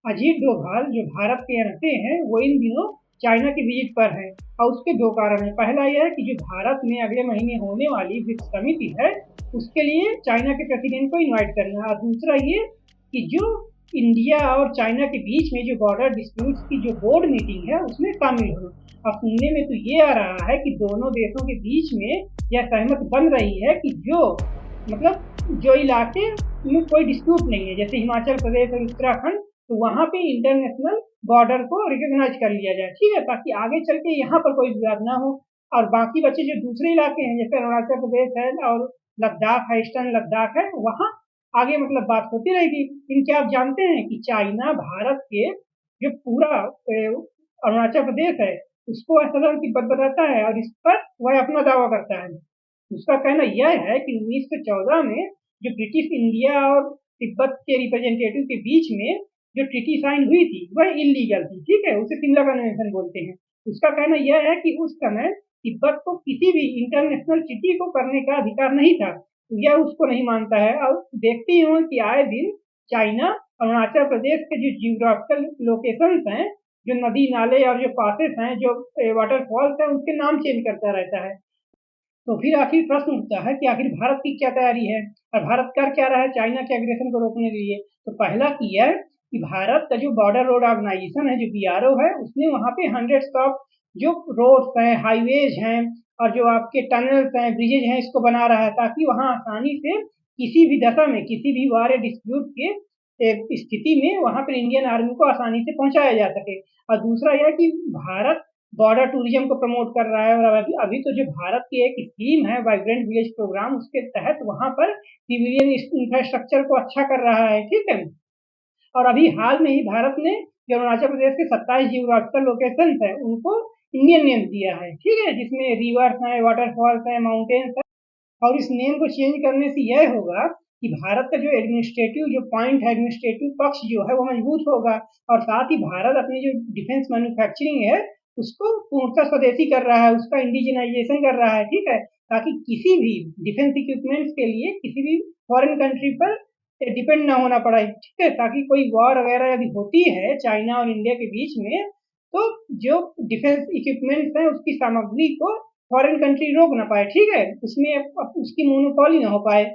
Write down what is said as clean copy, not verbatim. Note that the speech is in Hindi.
अजीत डोभाल जो भारत के रहते हैं वो इन दिनों चाइना की विजिट पर हैं और उसके दो कारण हैं। पहला यह है कि जो भारत में अगले महीने होने वाली ब्रिक्स समिति है उसके लिए चाइना के प्रेसिडेंट को इनवाइट करना है, और दूसरा ये कि जो इंडिया और चाइना के बीच में जो बॉर्डर डिस्प्यूट्स की जो बोर्ड मीटिंग है उसमें शामिल होना। और सुनने में तो ये आ रहा है कि दोनों देशों के बीच में यह सहमति बन रही है कि जो मतलब जो इलाके में कोई डिस्प्यूट नहीं है, जैसे हिमाचल प्रदेश और उत्तराखंड, तो वहाँ पे इंटरनेशनल बॉर्डर को रिकॉग्नाइज कर लिया जाए, ठीक है, ताकि आगे चल के यहाँ पर कोई विवाद ना हो। और बाकी बचे जो दूसरे इलाके हैं जैसे अरुणाचल प्रदेश है और लद्दाख है, ईस्टर्न लद्दाख है, वहाँ आगे बात होती रहेगी। लेकिन क्या आप जानते हैं कि चाइना भारत के जो पूरा अरुणाचल प्रदेश है उसको असदन तिब्बत बताता है और इस पर वह अपना दावा करता है। उसका कहना यह है कि 1914 में जो ब्रिटिश इंडिया और तिब्बत के रिप्रेजेंटेटिव के बीच में जो ट्रीटी साइन हुई थी वह इलीगल थी, ठीक है, उसे सिमला कन्वेंशन बोलते हैं। उसका कहना यह है कि उस समय तिब्बत को किसी भी इंटरनेशनल ट्रीटी को करने का अधिकार नहीं था, तो यह उसको नहीं मानता है। और देखते ही हो कि आए दिन चाइना अरुणाचल प्रदेश के जो जियोग्राफिकल लोकेशंस हैं, जो नदी नाले और जो पासेस हैं, जो वाटरफॉल्स हैं, उनके नाम चेंज करता रहता है। तो फिर आखिर प्रश्न उठता है कि आखिर भारत की क्या तैयारी है और भारत कर क्या रहा है चाइना के एग्रेशन को रोकने के लिए। तो पहला किया है कि भारत का जो बॉर्डर रोड ऑर्गेनाइजेशन है, जो बीआरओ है, उसने वहाँ पे हंड्रेड्स ऑफ जो रोड्स हैं, हाईवेज हैं और जो आपके टनल्स हैं, ब्रिजेज हैं, इसको बना रहा है ताकि वहाँ आसानी से किसी भी दशा में किसी भी वार या डिस्प्यूट के स्थिति में वहाँ पर इंडियन आर्मी को आसानी से पहुंचाया जा सके। और दूसरा यह कि भारत बॉर्डर टूरिज्म को प्रमोट कर रहा है, और अभी तो जो भारत की एक स्कीम है वाइब्रेंट विलेज प्रोग्राम, उसके तहत वहां पर सिविलियन इंफ्रास्ट्रक्चर को अच्छा कर रहा है, ठीक है। और अभी हाल में ही भारत ने जो अरुणाचल प्रदेश के 27 जियोग्राफिकल लोकेशन है उनको इंडियन नेम दिया है, ठीक है, जिसमें रिवर्स है, वाटरफॉल्स है, माउंटेन्स है। और इस नेम को चेंज करने से यह होगा कि भारत का जो एडमिनिस्ट्रेटिव जो पॉइंट है, एडमिनिस्ट्रेटिव पक्ष जो है वो मजबूत होगा। और साथ ही भारत अपनी जो डिफेंस मैन्युफैक्चरिंग है उसको पूर्णतः स्वदेशी कर रहा है, उसका इंडिजिनाइजेशन कर रहा है, ठीक है, ताकि किसी भी डिफेंस इक्विपमेंट्स के लिए किसी भी फॉरेन कंट्री पर डिपेंड ना होना पड़ा, ठीक है, ताकि कोई वॉर वगैरह यदि होती है चाइना और इंडिया के बीच में, तो जो डिफेंस इक्विपमेंट्स है उसकी सामग्री को फॉरेन कंट्री रोक ना पाए, ठीक है, उसमें उसकी मोनोपोली ना हो पाए।